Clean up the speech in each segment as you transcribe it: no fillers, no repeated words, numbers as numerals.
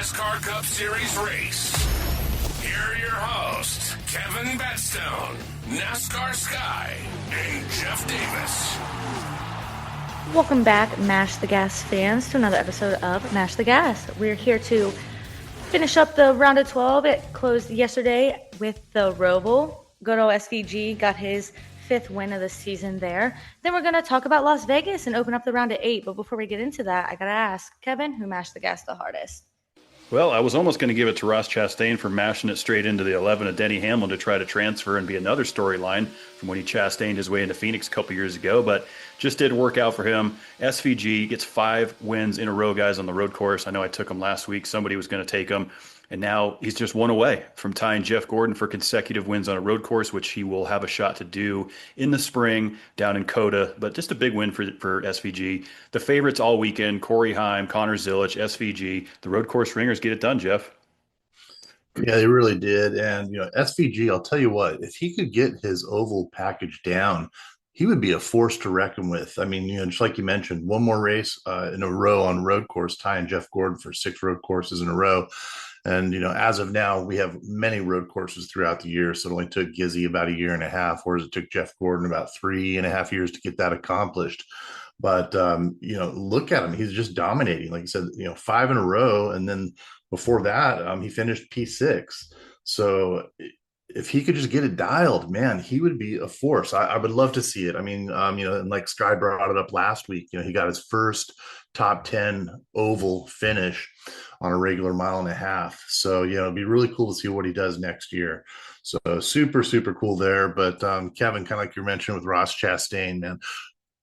NASCAR Cup Series race. Here are your hosts, Kevin Bedstone, NASCAR Sky, and Jeff Davis. Welcome back, Mash the Gas fans, to another episode of Mash the Gas. We're here to finish up the round of 12. It closed yesterday with the Roval. Good old SVG got his 5th win of the season there. Then we're going to talk about Las Vegas and open up the round of 8. But before we get into that, I got to ask, Kevin, who mashed the gas the hardest? Well, I was almost going to give it to Ross Chastain for mashing it straight into the 11 of Denny Hamlin to try to transfer and be another storyline from when he Chastained his way into Phoenix a couple years ago, but just didn't work out for him. SVG gets 5 wins in a row, guys, on the road course. I know I took him last week. Somebody was going to take him. And now he's just one away from tying Jeff Gordon for consecutive wins on a road course, which he will have a shot to do in the spring down in COTA. But just a big win for SVG. The favorites all weekend, Corey Heim, Connor Zilisch, SVG. The road course ringers get it done, Jeff. Yeah, they really did. And, SVG, I'll tell you what, if he could get his oval package down, he would be a force to reckon with. I mean, just like you mentioned, one more race in a row on road course, tying Jeff Gordon for 6 road courses in a row. And, as of now, we have many road courses throughout the year. So it only took Gizzy about a year and a half, whereas it took Jeff Gordon about 3.5 years to get that accomplished. But, look at him. He's just dominating. Like you said, 5 in a row. And then before that, he finished P6. So if he could just get it dialed, man, he would be a force. I would love to see it. I mean, and like Sky brought it up last week, he got his first top 10 oval finish on a regular 1.5 miles. So, it'd be really cool to see what he does next year. So super, super cool there. But Kevin, kind of like you mentioned with Ross Chastain, man,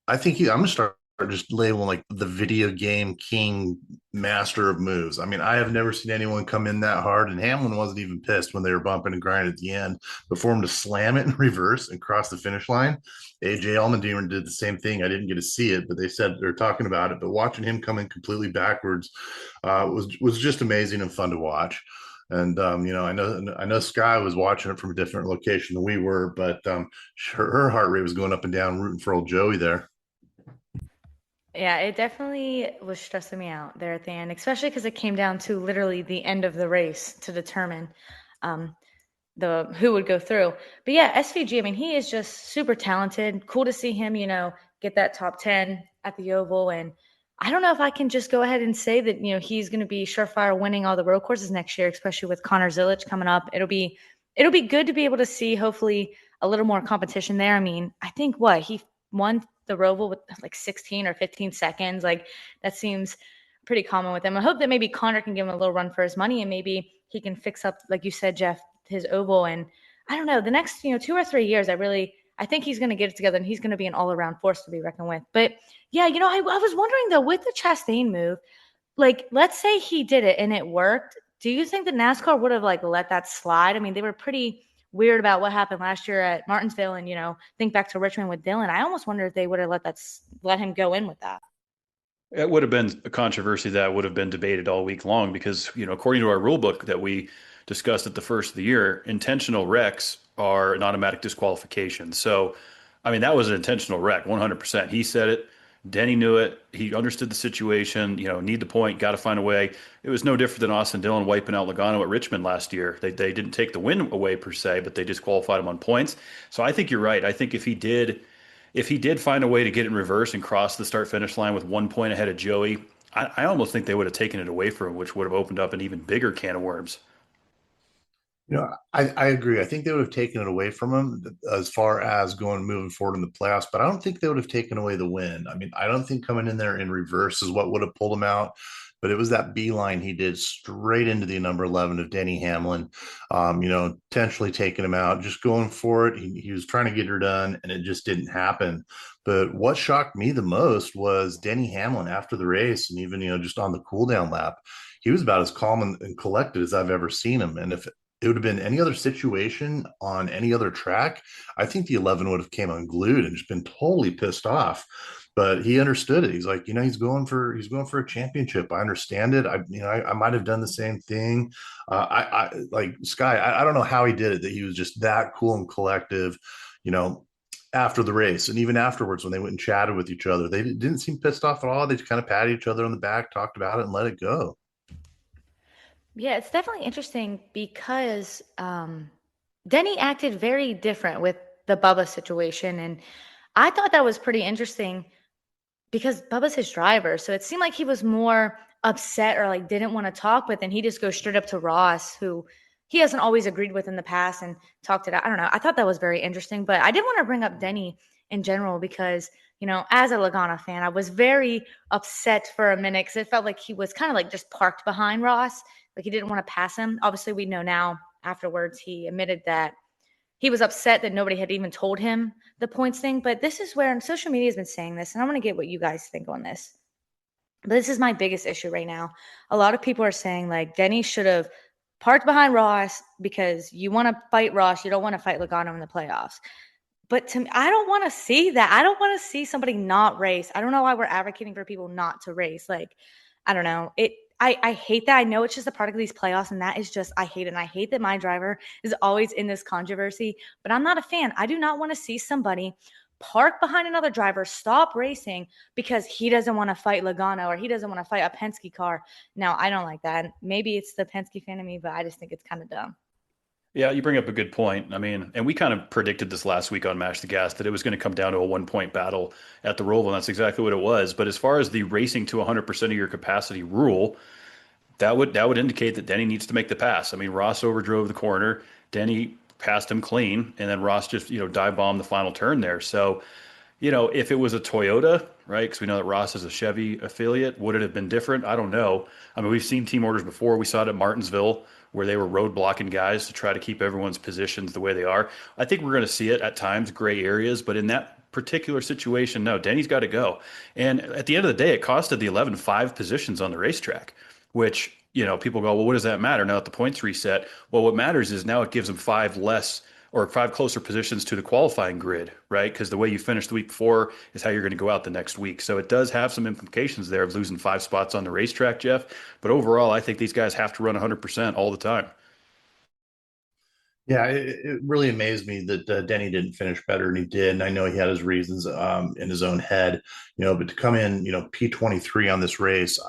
I think I'm going to start just labeling like the video game king, master of moves. I mean, I have never seen anyone come in that hard, and Hamlin wasn't even pissed when they were bumping and grinding at the end. But for him to slam it in reverse and cross the finish line, AJ Allmendinger did the same thing. I didn't get to see it, but they said they're talking about it. But watching him come in completely backwards was just amazing and fun to watch. And I know Sky was watching it from a different location than we were, but her heart rate was going up and down, rooting for old Joey there. Yeah, it definitely was stressing me out there at the end, especially because it came down to literally the end of the race to determine who would go through. But yeah, SVG, I mean, he is just super talented. Cool to see him, get that top 10 at the Oval. And I don't know if I can just go ahead and say that, he's going to be surefire winning all the road courses next year, especially with Connor Zilisch coming up. It'll be good to be able to see, hopefully, a little more competition there. I mean, I think he won the Roval with like 16 or 15 seconds. Like, that seems pretty common with him. I hope that maybe Connor can give him a little run for his money, and maybe he can fix up, like you said, Jeff, his oval. And I don't know, the next 2 or 3 years, I think he's going to get it together, and he's going to be an all-around force to be reckoned with. But yeah, I was wondering though, with the Chastain move, like, let's say he did it and it worked, do you think that NASCAR would have let that slide? I mean, they were pretty weird about what happened last year at Martinsville, and think back to Richmond with Dillon. I almost wonder if they would have let him go in with that. It would have been a controversy that would have been debated all week long because, according to our rule book that we discussed at the first of the year, intentional wrecks are an automatic disqualification. So, I mean, that was an intentional wreck, 100%. He said it. Denny knew it. He understood the situation, need the point, got to find a way. It was no different than Austin Dillon wiping out Logano at Richmond last year. They didn't take the win away per se, but they disqualified him on points. So I think you're right. I think if he did find a way to get it in reverse and cross the start finish line with 1 point ahead of Joey, I almost think they would have taken it away from him, which would have opened up an even bigger can of worms. I agree. I think they would have taken it away from him as far as moving forward in the playoffs, but I don't think they would have taken away the win. I mean, I don't think coming in there in reverse is what would have pulled him out, but it was that beeline he did straight into the number 11 of Denny Hamlin, potentially taking him out, just going for it. He was trying to get her done, and it just didn't happen. But what shocked me the most was Denny Hamlin after the race, and even, just on the cool down lap, he was about as calm and collected as I've ever seen him. And if it would have been any other situation on any other track, I think the 11 would have came unglued and just been totally pissed off. But he understood it. He's like, he's going for a championship. I understand it. I might have done the same thing. I like Sky. I don't know how he did it, that he was just that cool and collective, after the race. And even afterwards, when they went and chatted with each other, they didn't seem pissed off at all. They just kind of patted each other on the back, talked about it, and let it go. Yeah, it's definitely interesting because Denny acted very different with the Bubba situation. And I thought that was pretty interesting because Bubba's his driver. So it seemed like he was more upset or like didn't want to talk, but then he just goes straight up to Ross, who he hasn't always agreed with in the past, and talked it out. I don't know. I thought that was very interesting. But I did want to bring up Denny in general because, as a Logano fan, I was very upset for a minute because it felt like he was kind of like just parked behind Ross. Like he didn't want to pass him. Obviously, we know now afterwards he admitted that he was upset that nobody had even told him the points thing. But this is where social media has been saying this, and I want to get what you guys think on this. But this is my biggest issue right now. A lot of people are saying like Denny should have parked behind Ross because you want to fight Ross, you don't want to fight Logano in the playoffs. But to me, I don't want to see that. I don't want to see somebody not race. I don't know why we're advocating for people not to race. Like, I don't know. I hate that. I know it's just a part of these playoffs, and that is just I hate it. And I hate that my driver is always in this controversy. But I'm not a fan. I do not want to see somebody park behind another driver, stop racing because he doesn't want to fight Logano or he doesn't want to fight a Penske car. Now, I don't like that. Maybe it's the Penske fan in me, but I just think it's kind of dumb. Yeah, you bring up a good point. I mean, and we kind of predicted this last week on Mash the Gas that it was going to come down to a 1 point battle at the Roval, and that's exactly what it was. But as far as the racing to 100% of your capacity rule, that would indicate that Denny needs to make the pass. I mean, Ross overdrove the corner, Denny passed him clean, and then Ross just dive bombed the final turn there. So if it was a Toyota, right? Because we know that Ross is a Chevy affiliate, would it have been different? I don't know. I mean, we've seen team orders before. We saw it at Martinsville where they were road blocking guys to try to keep everyone's positions the way they are. I think we're going to see it at times, gray areas, but in that particular situation, no, Denny's got to go. And at the end of the day, it costed the 11 5 positions on the racetrack, which, people go, well, what does that matter now that the points reset? Well, what matters is now it gives them five less or five closer positions to the qualifying grid, right? Because the way you finished the week before is how you're going to go out the next week. So it does have some implications there of losing 5 spots on the racetrack, Jeff. But overall, I think these guys have to run 100% all the time. Yeah, it really amazed me that Denny didn't finish better than he did. And I know he had his reasons in his own head, but to come in, P23 on this race,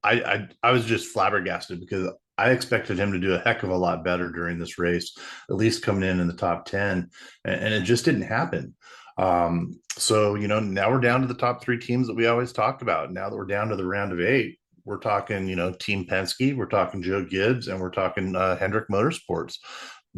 I was just flabbergasted because I expected him to do a heck of a lot better during this race, at least coming in the top 10, and it just didn't happen. So, now we're down to the top three teams that we always talked about. Now that we're down to the round of eight, we're talking, Team Penske, we're talking Joe Gibbs, and we're talking Hendrick Motorsports.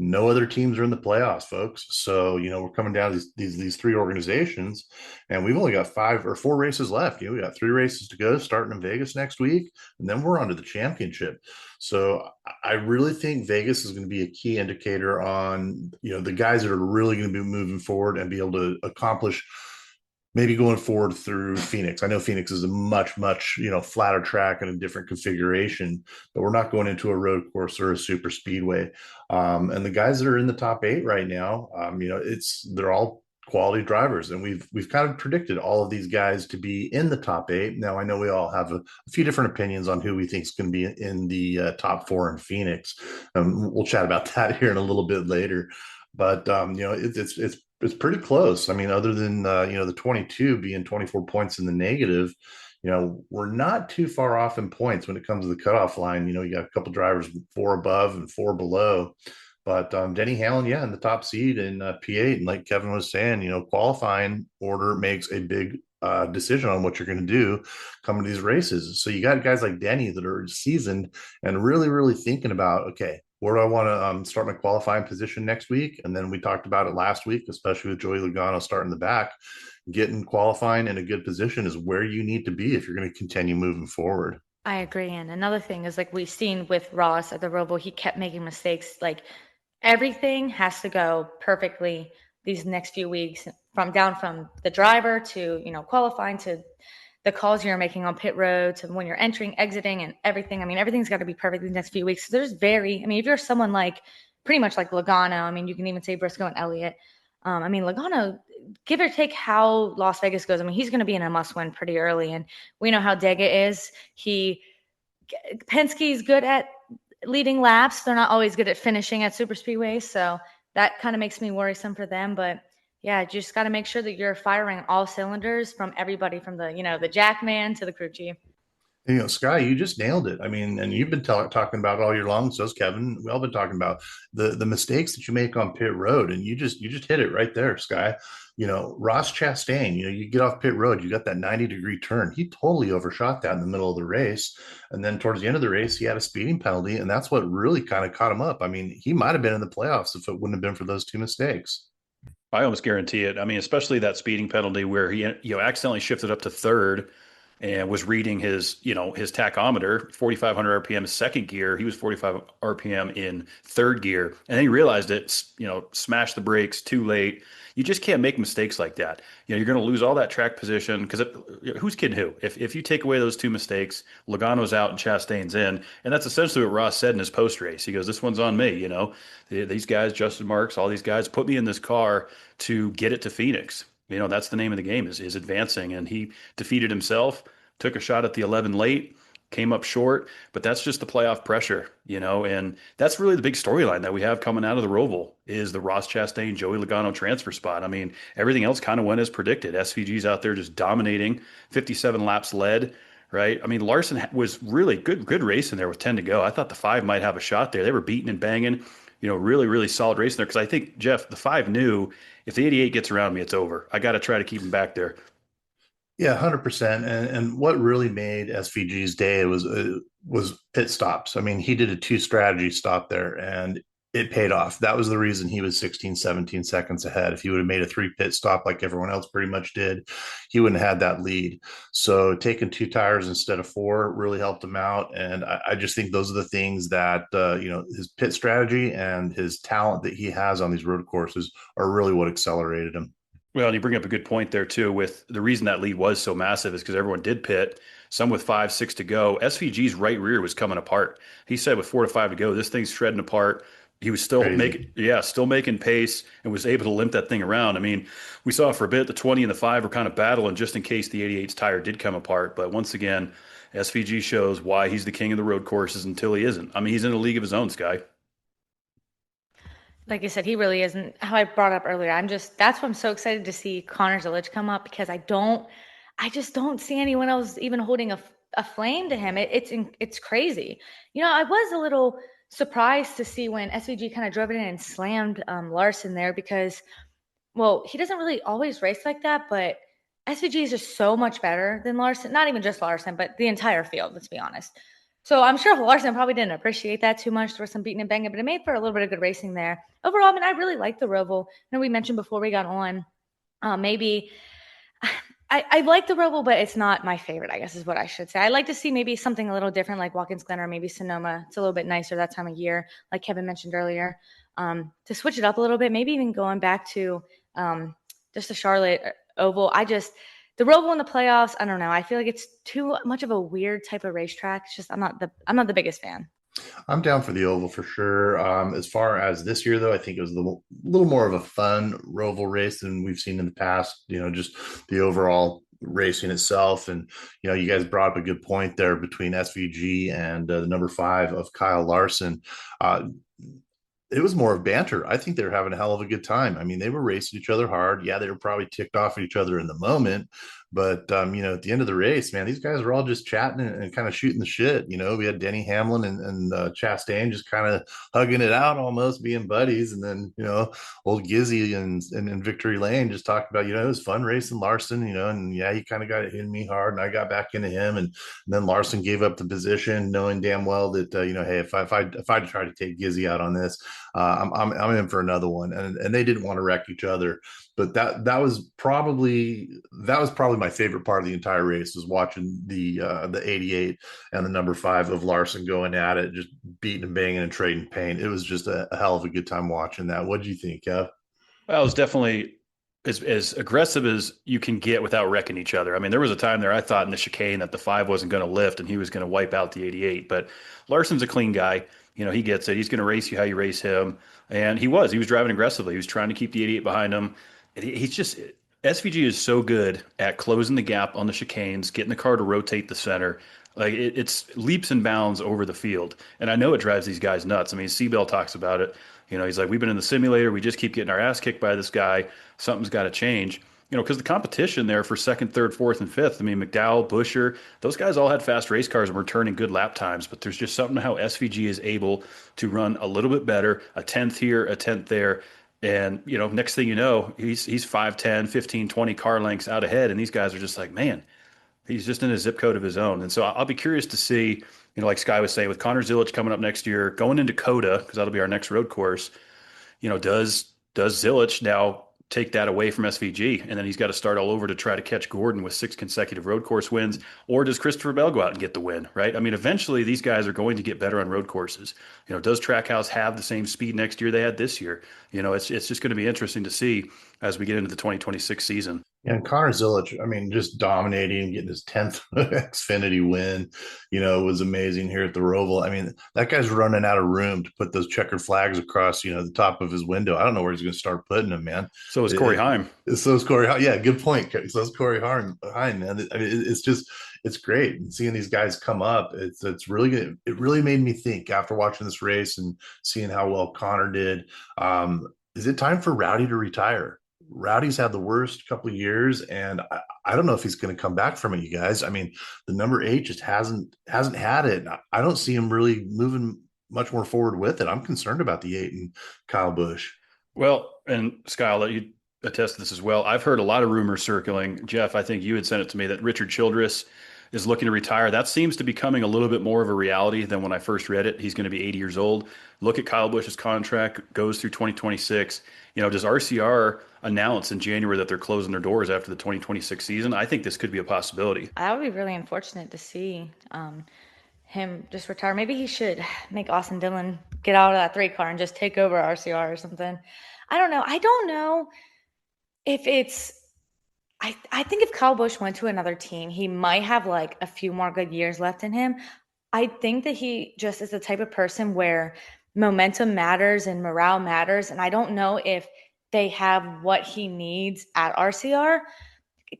No other teams are in the playoffs, folks. So, we're coming down to these three organizations, and we've only got 5 or 4 races left. We got 3 races to go, starting in Vegas next week, and then we're on to the championship. So I really think Vegas is going to be a key indicator on, the guys that are really going to be moving forward and be able to accomplish maybe going forward through Phoenix. I know Phoenix is a much, much, flatter track and a different configuration, but we're not going into a road course or a super speedway. And the guys that are in the top 8 right now, they're all quality drivers, and we've kind of predicted all of these guys to be in the top 8. Now I know we all have a few different opinions on who we think is going to be in the top 4 in Phoenix. We'll chat about that here in a little bit later. But it's pretty close. I mean, other than the 22 being 24 points in the negative, we're not too far off in points when it comes to the cutoff line. You got a couple drivers 4 above and 4 below. But Denny Hamlin, yeah, in the top seed in P8, and like Kevin was saying, qualifying order makes a big decision on what you're going to do coming to these races. So you got guys like Denny that are seasoned and really, really thinking about, okay, where do I want to start my qualifying position next week? And then we talked about it last week, especially with Joey Logano starting the back. Getting qualifying in a good position is where you need to be if you're going to continue moving forward. I agree. And another thing is like we've seen with Ross at the Roval, he kept making mistakes. Like everything has to go perfectly these next few weeks from the driver to, qualifying to the calls you're making on pit road to when you're entering, exiting, and everything. I mean, everything's got to be perfect these next few weeks. So if you're someone like pretty much like Logano, I mean, you can even say Briscoe and Elliott. Logano, give or take how Las Vegas goes, I mean, he's going to be in a must win pretty early. And we know how Dega is. Penske's good at leading laps. They're not always good at finishing at super speedways. So that kind of makes me worrisome for them. But yeah, just got to make sure that you're firing all cylinders from everybody from the, the jack man to the crew chief. Sky, you just nailed it. I mean, and you've been talking about it all year long. So's Kevin. We all been talking about the mistakes that you make on pit road, and you just hit it right there, Sky. Ross Chastain. You get off pit road, you got that 90-degree turn. He totally overshot that in the middle of the race, and then towards the end of the race, he had a speeding penalty, and that's what really kind of caught him up. I mean, he might have been in the playoffs if it wouldn't have been for those two mistakes. I almost guarantee it. I mean, especially that speeding penalty where he, accidentally shifted up to third and was reading his tachometer, 4,500 RPM second gear. He was 45 RPM in third gear. And then he realized it, smashed the brakes too late. You just can't make mistakes like that. You're going to lose all that track position because who's kidding who? If you take away those two mistakes, Logano's out and Chastain's in. And that's essentially what Ross said in his post race. He goes, "This one's on me. These guys, Justin Marks, all these guys put me in this car to get it to Phoenix. That's the name of the game is advancing." And he defeated himself, took a shot at the 11 late, came up short, but that's just the playoff pressure, and that's really the big storyline that we have coming out of the Roval is the Ross Chastain, Joey Logano transfer spot. I mean, everything else kind of went as predicted. SVG's out there just dominating, 57 laps led, right? I mean, Larson was really good race in there with 10 to go. I thought the five might have a shot there. They were beating and banging, really, really solid race in there. Because I think, Jeff, the five knew if the 88 gets around me, it's over. I got to try to keep him back there. Yeah, 100%. And what really made SVG's day was pit stops. I mean, he did a two strategy stop there, and it paid off. That was the reason he was 16, 17 seconds ahead. If he would have made a three pit stop like everyone else pretty much did, he wouldn't have had that lead. So taking two tires instead of four really helped him out. And I just think those are the things that, his pit strategy and his talent that he has on these road courses are really what accelerated him. Well, and you bring up a good point there too. With the reason that lead was so massive is because everyone did pit, some with 5, 6 to go. SVG's right rear was coming apart. He said with 4 to 5 to go, this thing's shredding apart. He was still making pace and was able to limp that thing around. I mean, we saw for a bit the 20 and the 5 were kind of battling just in case the 88's tire did come apart. But once again, SVG shows why he's the king of the road courses until he isn't. I mean, he's in a league of his own, Sky. Like you said, he really isn't. How I brought up earlier, that's why I'm so excited to see Connor Zilic come up because I just don't see anyone else even holding a flame to him. It's crazy. I was a little surprised to see when SVG kind of drove it in and slammed Larson there because, well, he doesn't really always race like that, but SVG is just so much better than Larson. Not even just Larson, but the entire field, let's be honest. So I'm sure Larson probably didn't appreciate that too much. There was some beating and banging, but it made for a little bit of good racing there. Overall, I mean, I really like the Roval. I know we mentioned before we got on, maybe I like the Roval, but it's not my favorite, I guess is what I should say. I like to see maybe something a little different like Watkins Glen or maybe Sonoma. It's a little bit nicer that time of year, like Kevin mentioned earlier, to switch it up a little bit, maybe even going back to just the Charlotte Oval. The Roval in the playoffs, I don't know. I feel like it's too much of a weird type of racetrack. It's just I'm not the biggest fan. I'm down for the Oval for sure. As far as this year, though, I think it was a little more of a fun Roval race than we've seen in the past. Just the overall racing itself. And, you guys brought up a good point there between SVG and the number 5 of Kyle Larson. It was more of banter. I think they were having a hell of a good time. I mean, they were racing each other hard. Yeah, they were probably ticked off at each other in the moment, but at the end of the race, man, these guys were all just chatting and kind of shooting the shit. We had Denny Hamlin and Chastain just kind of hugging it out, almost being buddies, and then old Gizzy and Victory Lane just talked about it was fun racing Larson, and yeah, he kind of got it in me hard, and I got back into him, and then Larson gave up the position, knowing damn well that hey, if I try to take Gizzy out on this. I'm in for another one, and they didn't want to wreck each other. But that was probably my favorite part of the entire race was watching the 88 and the number 5 of Larson going at it, just beating and banging and trading paint. It was just a hell of a good time watching that. What do you think, Kev? Well, it was definitely as aggressive as you can get without wrecking each other. I mean, there was a time there I thought in the chicane that the 5 wasn't going to lift and he was going to wipe out the 88. But Larson's a clean guy. He gets it. He's going to race you how you race him. And he was driving aggressively. He was trying to keep the 88 behind him. He's just, SVG is so good at closing the gap on the chicanes, getting the car to rotate the center. Like it's leaps and bounds over the field. And I know it drives these guys nuts. I mean, Seabell talks about it. He's like, we've been in the simulator. We just keep getting our ass kicked by this guy. Something's got to change. because the competition there for second, third, fourth, and fifth, I mean, McDowell, Busher, those guys all had fast race cars and were turning good lap times, but there's just something how SVG is able to run a little bit better, a tenth here, a tenth there. And, next thing you know, he's 5, 10, 15, 20 car lengths out ahead. And these guys are just like, man, he's just in a zip code of his own. And so I'll be curious to see, like Sky was saying, with Connor Zilic coming up next year, going into Coda, because that'll be our next road course, does Zilic now take that away from SVG, and then he's got to start all over to try to catch Gordon with 6 consecutive road course wins, or does Christopher Bell go out and get the win, right? I mean, eventually these guys are going to get better on road courses. Does Trackhouse have the same speed next year they had this year? It's just going to be interesting to see as we get into the 2026 season. And Connor Zilic, I mean, just dominating, getting his 10th Xfinity win, was amazing here at the Roval. I mean, that guy's running out of room to put those checkered flags across, the top of his window. I don't know where he's going to start putting them, man. So is Corey Heim. So is Corey Heim. Yeah, good point. So is Corey Heim, man. I mean, it's great. And seeing these guys come up, it's really good. It really made me think after watching this race and seeing how well Connor did. Is it time for Rowdy to retire? Rowdy's had the worst couple of years, and I don't know if he's going to come back from it, you guys. I mean, the number 8 just hasn't had it. I don't see him really moving much more forward with it. I'm concerned about the 8 and Kyle Busch. Well, and Sky, I'll let you attest to this as well. I've heard a lot of rumors circling. Jeff, I think you had sent it to me that Richard Childress is looking to retire. That seems to be becoming a little bit more of a reality than when I first read it. He's going to be 80 years old. Look at Kyle Busch's contract, goes through 2026. Does RCR announce in January that they're closing their doors after the 2026 season? I think this could be a possibility. That would be really unfortunate to see him just retire. Maybe he should make Austin Dillon get out of that 3 car and just take over RCR or something. I don't know. I don't know if it's I think if Kyle Busch went to another team, he might have like a few more good years left in him. I think that he just is the type of person where momentum matters and morale matters. And I don't know if they have what he needs at RCR.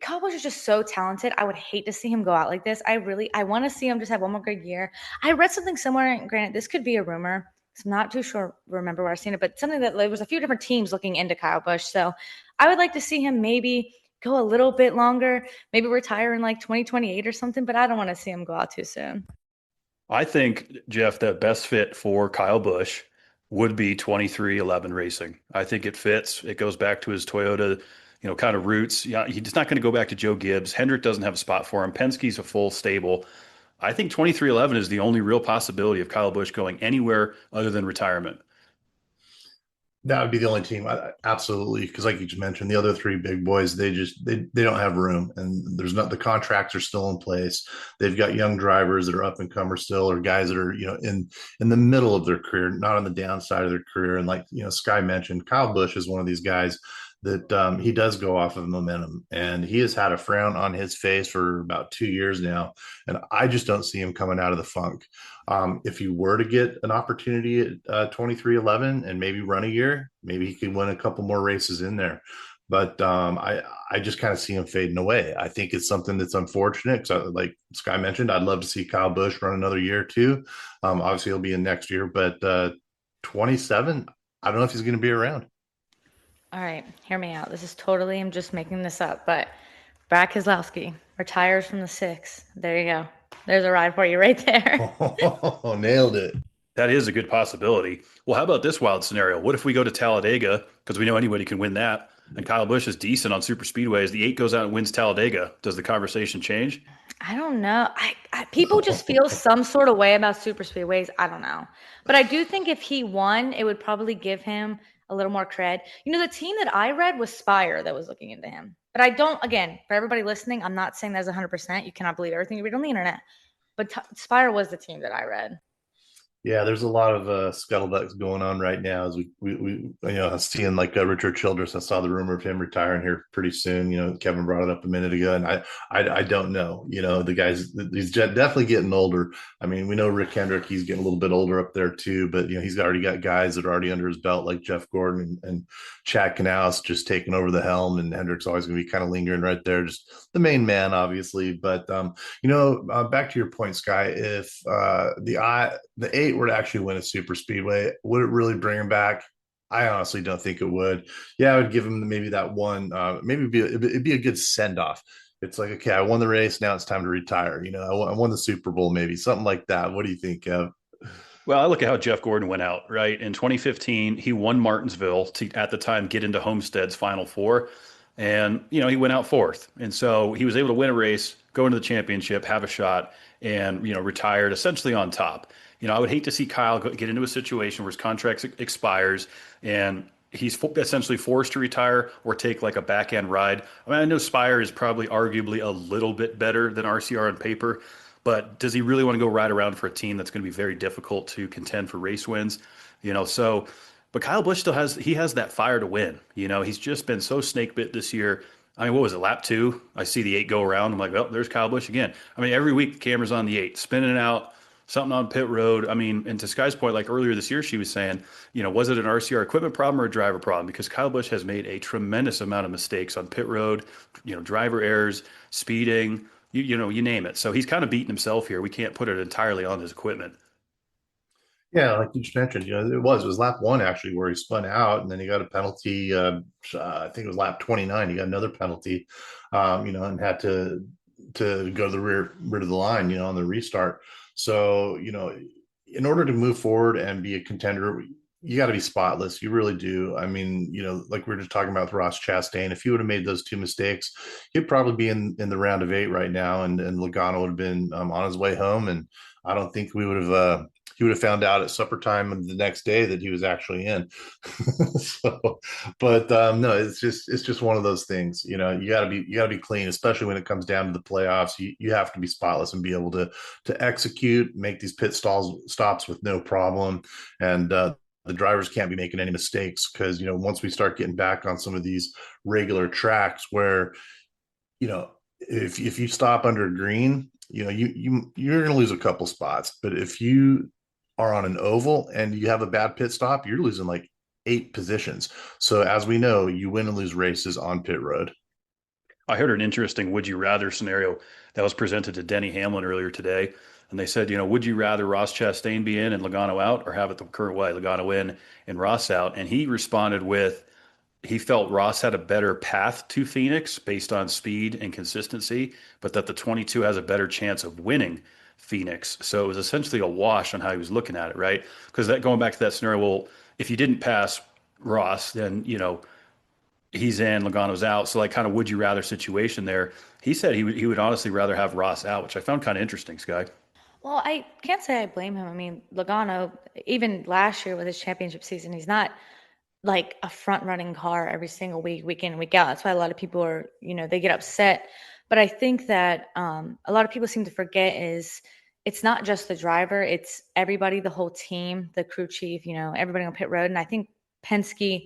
Kyle Busch is just so talented. I would hate to see him go out like this. I want to see him just have one more good year. I read something somewhere, and granted, this could be a rumor. I'm not too sure, remember where I've seen it, but something that there was a few different teams looking into Kyle Busch. So I would like to see him maybe go a little bit longer, maybe retire in like 2028 or something, but I don't want to see him go out too soon. I think, Jeff, the best fit for Kyle Busch would be 2311 Racing. I think it fits. It goes back to his Toyota, kind of roots. Yeah, he's not going to go back to Joe Gibbs. Hendrick doesn't have a spot for him. Penske's a full stable. I think 2311 is the only real possibility of Kyle Busch going anywhere other than retirement. That would be the only team, absolutely. Because, like you just mentioned, the other 3 big boys, they don't have room, and the contracts are still in place. They've got young drivers that are up and comers still, or guys that are in the middle of their career, not on the downside of their career. And like Sky mentioned, Kyle Busch is one of these guys that he does go off of momentum, and he has had a frown on his face for about 2 years now, and I just don't see him coming out of the funk. If he were to get an opportunity at 2311 and maybe run a year, maybe he could win a couple more races in there. But I just kind of see him fading away. I think it's something that's unfortunate because, like Sky mentioned, I'd love to see Kyle Busch run another year too. Obviously, he'll be in next year, but 27, I don't know if he's going to be around. All right, hear me out. This is totally, I'm just making this up, but Brad Keselowski retires from the 6. There you go. There's a ride for you right there. Oh, nailed it. That is a good possibility. Well, how about this wild scenario? What if we go to Talladega, because we know anybody can win that, and Kyle Busch is decent on super speedways. The 8 goes out and wins Talladega. Does the conversation change? I don't know. People just feel some sort of way about super speedways. I don't know. But I do think if he won, it would probably give him a little more cred. The team that I read was Spire that was looking into him. But I don't, again, for everybody listening, I'm not saying that's 100%. You cannot believe everything you read on the internet. But Spire was the team that I read. Yeah, there's a lot of scuttlebutt going on right now as we seeing like Richard Childress. I saw the rumor of him retiring here pretty soon. Kevin brought it up a minute ago, and I don't know. The guys, he's definitely getting older. I mean, we know Rick Hendrick, he's getting a little bit older up there too, but he's already got guys that are already under his belt like Jeff Gordon and Chad Knaus just taking over the helm, and Hendrick's always going to be kind of lingering right there, just the main man, obviously. But back to your point, Sky, if the 8 were to actually win a super speedway, would it really bring him back? I honestly don't think it would. Yeah, I would give him maybe that one. Maybe it'd be a good send off. It's like, okay, I won the race. Now it's time to retire. I won the Super Bowl, maybe something like that. What do you think, Kev? Well, I look at how Jeff Gordon went out, right? In 2015, he won Martinsville to, at the time, get into Homestead's Final Four. And, he went out fourth. And so he was able to win a race, go into the championship, have a shot, and, retired essentially on top. I would hate to see Kyle get into a situation where his contract expires and he's essentially forced to retire or take like a back end ride. I mean, I know Spire is probably arguably a little bit better than RCR on paper, but does he really want to go ride around for a team that's going to be very difficult to contend for race wins? So, but Kyle Busch still has that fire to win. He's just been so snake bit this year. I mean, what was it, lap two? I see the eight go around. I'm like, well, there's Kyle Busch again. I mean, every week the camera's on the eight, spinning it out, something on pit road. I mean, and to Sky's point, like earlier this year, she was saying, was it an RCR equipment problem or a driver problem? Because Kyle Busch has made a tremendous amount of mistakes on pit road, driver errors, speeding, you name it. So he's kind of beating himself here. We can't put it entirely on his equipment. Yeah, like you just mentioned, it was lap one actually where he spun out, and then he got a penalty. I think it was lap 29. He got another penalty, and had to go to the rear of the line, on the restart. So, in order to move forward and be a contender, you got to be spotless. You really do. I mean, like we were just talking about with Ross Chastain, if he would have made those two mistakes, he'd probably be in the round of eight right now, and Logano would have been on his way home. And I don't think we would have. He would have found out at supper time the next day that he was actually in. So, but no, it's just one of those things. You got to be clean, especially when it comes down to the playoffs. You have to be spotless and be able to execute, make these pit stops with no problem, and the drivers can't be making any mistakes because once we start getting back on some of these regular tracks where if you stop under green, you're going to lose a couple spots, but if you are on an oval and you have a bad pit stop, you're losing like 8 positions. So as we know, you win and lose races on pit road. I heard an interesting would you rather scenario that was presented to Denny Hamlin earlier today. And they said, would you rather Ross Chastain be in and Logano out, or have it the current way, Logano in and Ross out? And he responded with, he felt Ross had a better path to Phoenix based on speed and consistency, but that the 22 has a better chance of winning Phoenix. So it was essentially a wash on how he was looking at it, right? Because that going back to that scenario, well, if you didn't pass Ross, then he's in, Logano's out. So like kind of would you rather situation there. He said he would honestly rather have Ross out, which I found kind of interesting, Sky. Well, I can't say I blame him. I mean, Logano, even last year with his championship season, he's not like a front running car every single week, week in, week out. That's why a lot of people are, they get upset. But I think that a lot of people seem to forget is it's not just the driver, it's everybody, the whole team, the crew chief, everybody on pit road. And I think Penske,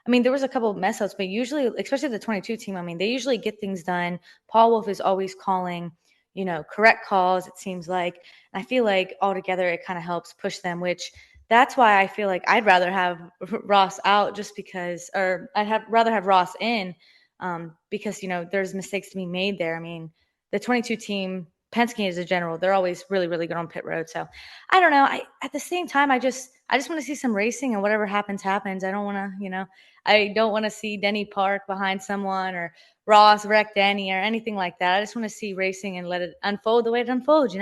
I mean, there was a couple of mess ups, but usually, especially the 22 team, I mean, they usually get things done. Paul Wolf is always calling, correct calls, it seems like. And I feel like altogether it kind of helps push them, which that's why I feel like I'd rather have Ross out just because, or rather have Ross in because, there's mistakes to be made there. I mean, the 22 team, Penske as a general, they're always really, really good on pit road. So I don't know. At the same time, I just want to see some racing, and whatever happens, happens. I don't want to, I don't want to see Denny park behind someone or Ross wreck Denny or anything like that. I just want to see racing and let it unfold the way it unfolds,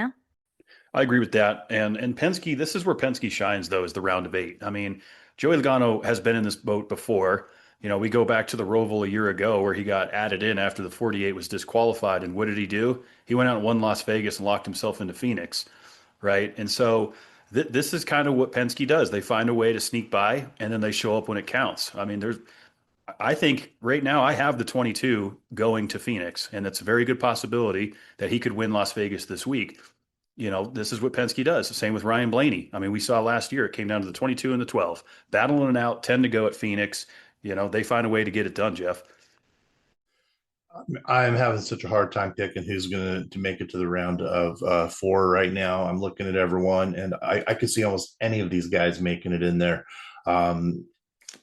I agree with that. And Penske, this is where Penske shines, though, is the round of eight. I mean, Joey Logano has been in this boat before. We go back to the Roval a year ago where he got added in after the 48 was disqualified. And what did he do? He went out and won Las Vegas and locked himself into Phoenix, right? And so this is kind of what Penske does. They find a way to sneak by, and then they show up when it counts. I mean, I think right now I have the 22 going to Phoenix, and it's a very good possibility that he could win Las Vegas this week. This is what Penske does. The same with Ryan Blaney. I mean, we saw last year, it came down to the 22 and the 12. Battling it out, 10 to go at Phoenix. They find a way to get it done, Jeff. I'm having such a hard time picking who's going to make it to the round of 4 right now. I'm looking at everyone, and I could see almost any of these guys making it in there.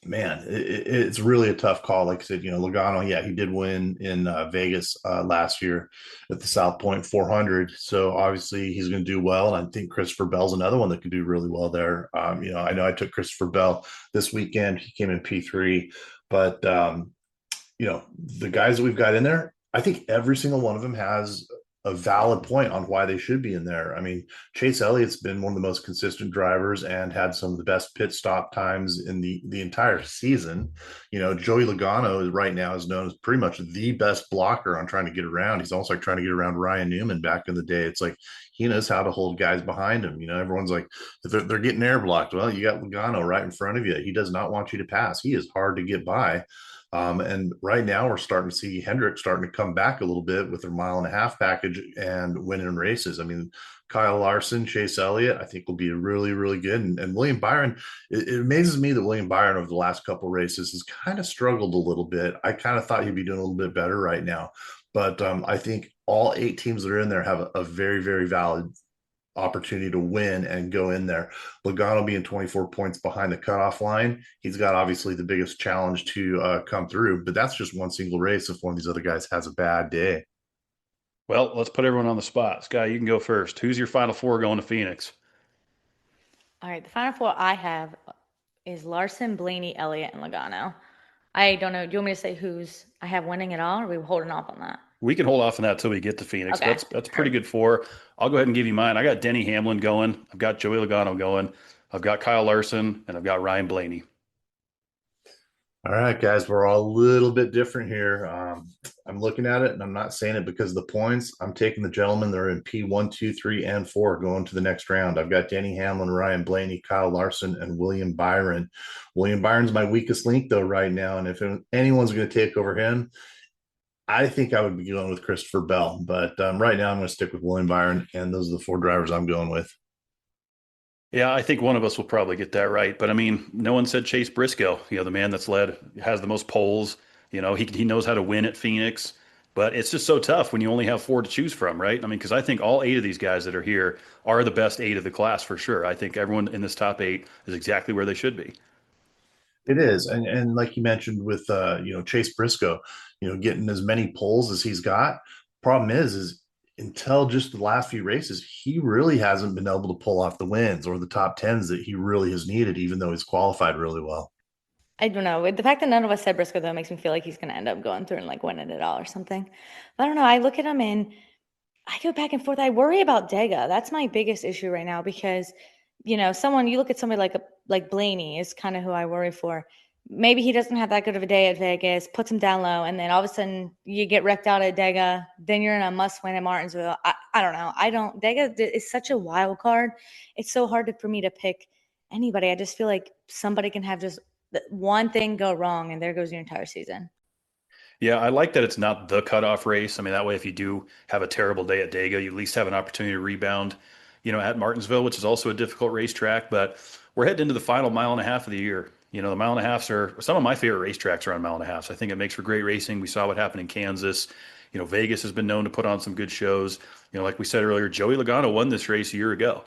Man, it's really a tough call. Like I said, Logano, yeah, he did win in Vegas last year at the South Point 400. So obviously he's going to do well. And I think Christopher Bell's another one that could do really well there. I know I took Christopher Bell this weekend. He came in P3, but the guys that we've got in there, I think every single one of them has a valid point on why they should be in there. I mean, Chase Elliott's been one of the most consistent drivers and had some of the best pit stop times in the entire season. Joey Logano right now is known as pretty much the best blocker on trying to get around. He's also like trying to get around Ryan Newman back in the day. It's like he knows how to hold guys behind him. Everyone's like, if they're getting air blocked, well, you got Logano right in front of you. He does not want you to pass. He is hard to get by. And right now we're starting to see Hendrick starting to come back a little bit with their 1.5 mile package and winning races. I mean, Kyle Larson, Chase Elliott, I think will be really, really good. And William Byron, it amazes me that William Byron over the last couple races has kind of struggled a little bit. I kind of thought he'd be doing a little bit better right now. But I think all 8 teams that are in there have a very, very valid opportunity to win and go in there. Logano being 24 points behind the cutoff line, he's got obviously the biggest challenge to come through, but that's just one single race if one of these other guys has a bad day. Well, let's put everyone on the spot. Sky, you can go first. Who's your final 4 going to Phoenix? All right, the final 4 I have is Larson, Blaney, Elliott, and Logano. I don't know. Do you want me to say who's I have winning it all, or are we holding off on that? We can hold off on that until we get to Phoenix. Okay. That's pretty good 4. I'll go ahead and give you mine. I got Denny Hamlin going. I've got Joey Logano going. I've got Kyle Larson, and I've got Ryan Blaney. All right, guys, we're all a little bit different here. I'm looking at it, and I'm not saying it because of the points. I'm taking the gentlemen that are in P1, 2, 3, and 4 going to the next round. I've got Denny Hamlin, Ryan Blaney, Kyle Larson, and William Byron. William Byron's my weakest link, though, right now. And if anyone's going to take over him, I think I would be going with Christopher Bell. But right now, I'm going to stick with William Byron, and those are the 4 drivers I'm going with. Yeah, I think one of us will probably get that right. But I mean, no one said Chase Briscoe, the man that's has the most poles. He knows how to win at Phoenix. But it's just so tough when you only have 4 to choose from, right? I mean, because I think all 8 of these guys that are here are the best 8 of the class for sure. I think everyone in this top 8 is exactly where they should be. It is, and like you mentioned with Chase Briscoe, getting as many poles as he's got. Problem is until just the last few races, he really hasn't been able to pull off the wins or the top 10s that he really has needed, even though he's qualified really well. I don't know. The fact that none of us said Briscoe, though, makes me feel like he's going to end up going through and like winning it all or something. But I don't know. I look at him and I go back and forth. I worry about Dega. That's my biggest issue right now because, you look at somebody like Blaney is kind of who I worry for. Maybe he doesn't have that good of a day at Vegas, puts him down low, and then all of a sudden you get wrecked out at Dega. Then you're in a must win at Martinsville. I don't know. Dega is such a wild card. It's so hard for me to pick anybody. I just feel like somebody can have just one thing go wrong, and there goes your entire season. Yeah, I like that it's not the cutoff race. I mean, that way, if you do have a terrible day at Dega, you at least have an opportunity to rebound, at Martinsville, which is also a difficult racetrack. But we're heading into the final 1.5 miles of the year. The 1.5 miles are some of my favorite racetracks around 1.5 miles. I think it makes for great racing. We saw what happened in Kansas. Vegas has been known to put on some good shows. Like we said earlier, Joey Logano won this race a year ago.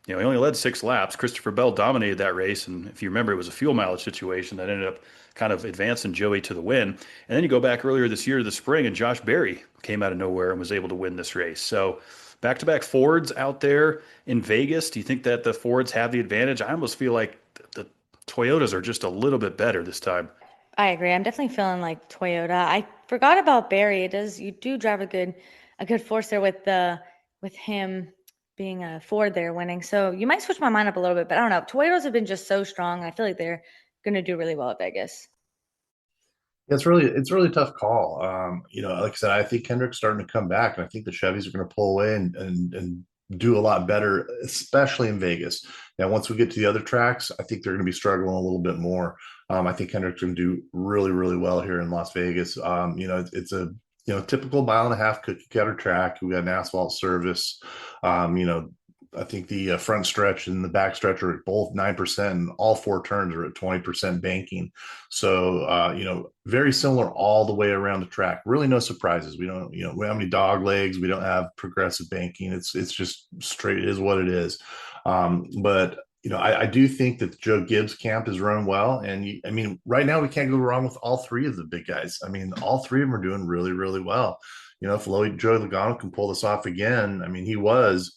He only led 6 laps. Christopher Bell dominated that race. And if you remember, it was a fuel mileage situation that ended up kind of advancing Joey to the win. And then you go back earlier this year to the spring, and Josh Berry came out of nowhere and was able to win this race. So back-to-back Fords out there in Vegas. Do you think that the Fords have the advantage? I almost feel like the Toyotas are just a little bit better this time. I agree. I'm definitely feeling like Toyota. I forgot about Barry. You do drive a good force there with him being a Ford there winning. So you might switch my mind up a little bit, but I don't know. Toyotas have been just so strong. I feel like they're going to do really well at Vegas. It's really a tough call. Like I said, I think Kendrick's starting to come back, and I think the Chevys are going to pull away and do a lot better, especially in Vegas. Now, once we get to the other tracks, I think they're going to be struggling a little bit more. I think Kendrick's going to do really, really well here in Las Vegas. It's a typical 1.5 mile cookie cutter track. We got an asphalt surface. I think the front stretch and the back stretch are at both 9%, and all 4 turns are at 20% banking. So, very similar all the way around the track. Really no surprises. We don't have any dog legs. We don't have progressive banking. It's just straight. It is what it is. But I do think that Joe Gibbs camp is running well. And I mean, right now we can't go wrong with all three of the big guys. I mean, all three of them are doing really, really well. If Joey Logano can pull this off again, I mean, he was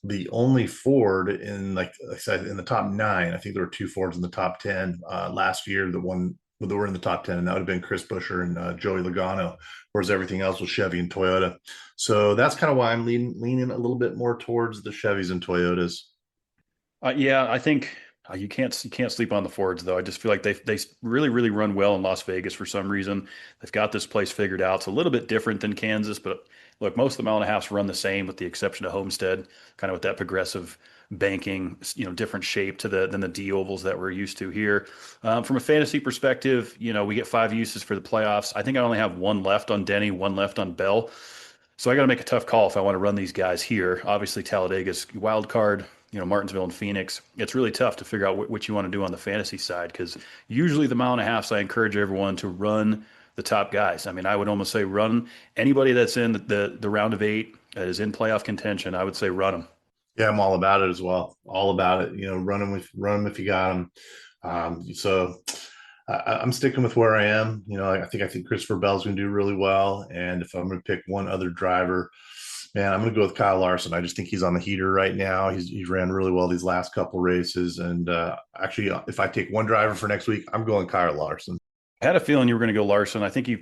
the only Ford in, like I said, in the top nine. I think there were two Fords in the top 10 last year. The one that were in the top 10, and that would have been Chris Buescher and Joey Logano, whereas everything else was Chevy and Toyota. So that's kind of why I'm leaning a little bit more towards the Chevys and Toyotas. Yeah, I think you can't sleep on the Fords though. I just feel like they really run well in Las Vegas for some reason. They've got this place figured out. It's a little bit different than Kansas, but look, most of the mile and a halves run the same, with the exception of Homestead, kind of with that progressive banking, different shape than the D ovals that we're used to here. From a fantasy perspective, we get 5 uses for the playoffs. I think I only have one left on Denny, one left on Bell. So I got to make a tough call if I want to run these guys here. Obviously, Talladega's wild card, Martinsville and Phoenix. It's really tough to figure out what you want to do on the fantasy side, because usually the mile and a half, I encourage everyone to run the top guys. I mean, I would almost say run anybody that's in the round of 8 that is in playoff contention. I would say run them. Yeah, I'm all about it as well. All about it. Run them if you got them. So I'm sticking with where I am. I think Christopher Bell's going to do really well. And if I'm going to pick one other driver, man, I'm going to go with Kyle Larson. I just think he's on the heater right now. He's ran really well these last couple races. And actually, if I take one driver for next week, I'm going Kyle Larson. I had a feeling you were going to go Larson. I think you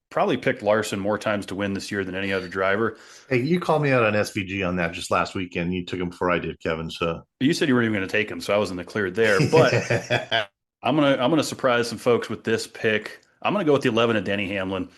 probably picked Larson more times to win this year than any other driver. Hey, you called me out on SVG on that just last weekend. You took him before I did, Kevin. So You said you weren't even going to take him, so I was in the clear there. But I'm gonna surprise some folks with this pick. I'm gonna go with the 11 of Denny Hamlin.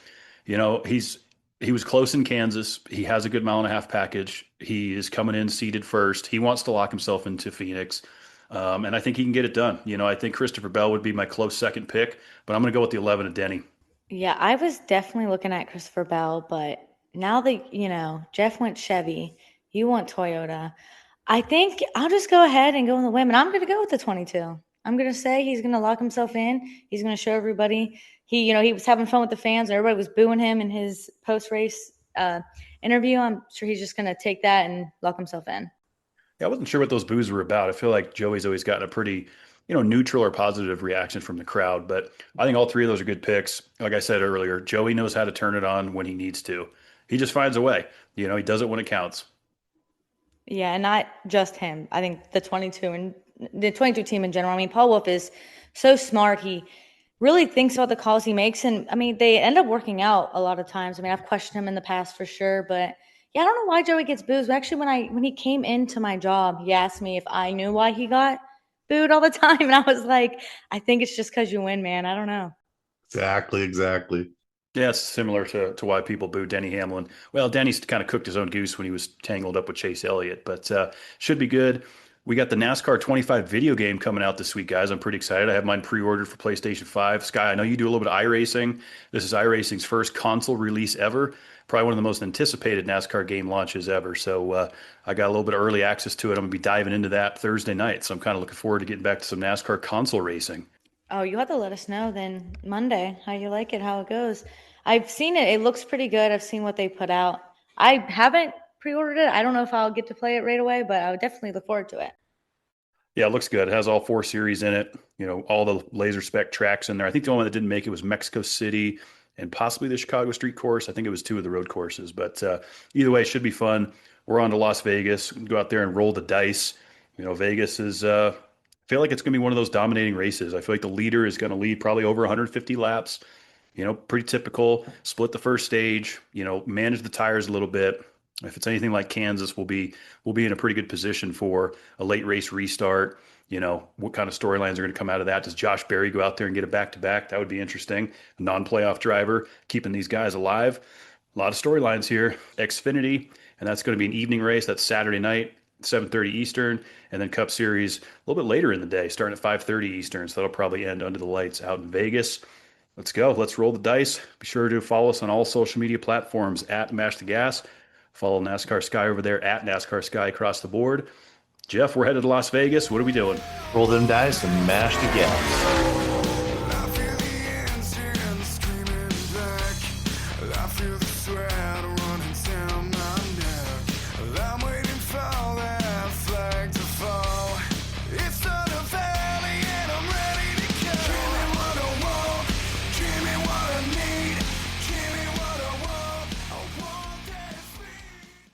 He was close in Kansas. He has a good mile and a half package. He is coming in seated first. He wants to lock himself into Phoenix. And I think he can get it done. I think Christopher Bell would be my close second pick, but I'm going to go with the 11 of Denny. Yeah, I was definitely looking at Christopher Bell, but now that, Jeff went Chevy, you want Toyota. I think I'll just go ahead and go on the whim, and I'm going to go with the 22. I'm going to say he's going to lock himself in. He's going to show everybody. He was having fun with the fans. Everybody was booing him in his post-race interview. I'm sure he's just going to take that and lock himself in. Yeah, I wasn't sure what those boos were about. I feel like Joey's always gotten a pretty, neutral or positive reaction from the crowd. But I think all three of those are good picks. Like I said earlier, Joey knows how to turn it on when he needs to. He just finds a way. He does it when it counts. Yeah, and not just him. I think the 22 and the 22 team in general. I mean, Paul Wolf is so smart. He really thinks about the calls he makes. And, I mean, they end up working out a lot of times. I mean, I've questioned him in the past for sure. But, yeah, I don't know why Joey gets booed. Actually, when he came into my job, he asked me if I knew why he got booed all the time. And I was like, I think it's just because you win, man. I don't know. Exactly. Yeah, it's similar to why people boo Denny Hamlin. Well, Denny's kind of cooked his own goose when he was tangled up with Chase Elliott, but should be good. We got the NASCAR 25 video game coming out this week, guys. I'm pretty excited. I have mine pre-ordered for PlayStation 5. Sky, I know you do a little bit of iRacing. This is iRacing's first console release ever. Probably one of the most anticipated NASCAR game launches ever. So I got a little bit of early access to it. I'm going to be diving into that Thursday night. So I'm kind of looking forward to getting back to some NASCAR console racing. Oh, you have to let us know then Monday how you like it, how it goes. I've seen it. It looks pretty good. I've seen what they put out. I haven't pre-ordered it. I don't know if I'll get to play it right away, but I would definitely look forward to it. Yeah, it looks good. It has all 4 series in it. All the laser spec tracks in there. I think the only one that didn't make it was Mexico City and possibly the Chicago Street Course. I think it was 2 of the road courses. But either way, it should be fun. We're on to Las Vegas. Go out there and roll the dice. Vegas is I feel like it's going to be one of those dominating races. I feel like the leader is going to lead probably over 150 laps. Pretty typical. Split the first stage. Manage the tires a little bit. If it's anything like Kansas, we'll be in a pretty good position for a late race restart. What kind of storylines are going to come out of that? Does Josh Berry go out there and get a back-to-back? That would be interesting. A non-playoff driver, keeping these guys alive. A lot of storylines here. Xfinity, and that's going to be an evening race. That's Saturday night, 7:30 Eastern, and then Cup Series a little bit later in the day, starting at 5:30 Eastern. So that'll probably end under the lights out in Vegas. Let's go. Let's roll the dice. Be sure to follow us on all social media platforms at Mash the Gas. Follow NASCAR Sky over there at NASCAR Sky across the board. Jeff, we're headed to Las Vegas. What are we doing? Roll them dice and mash the gas.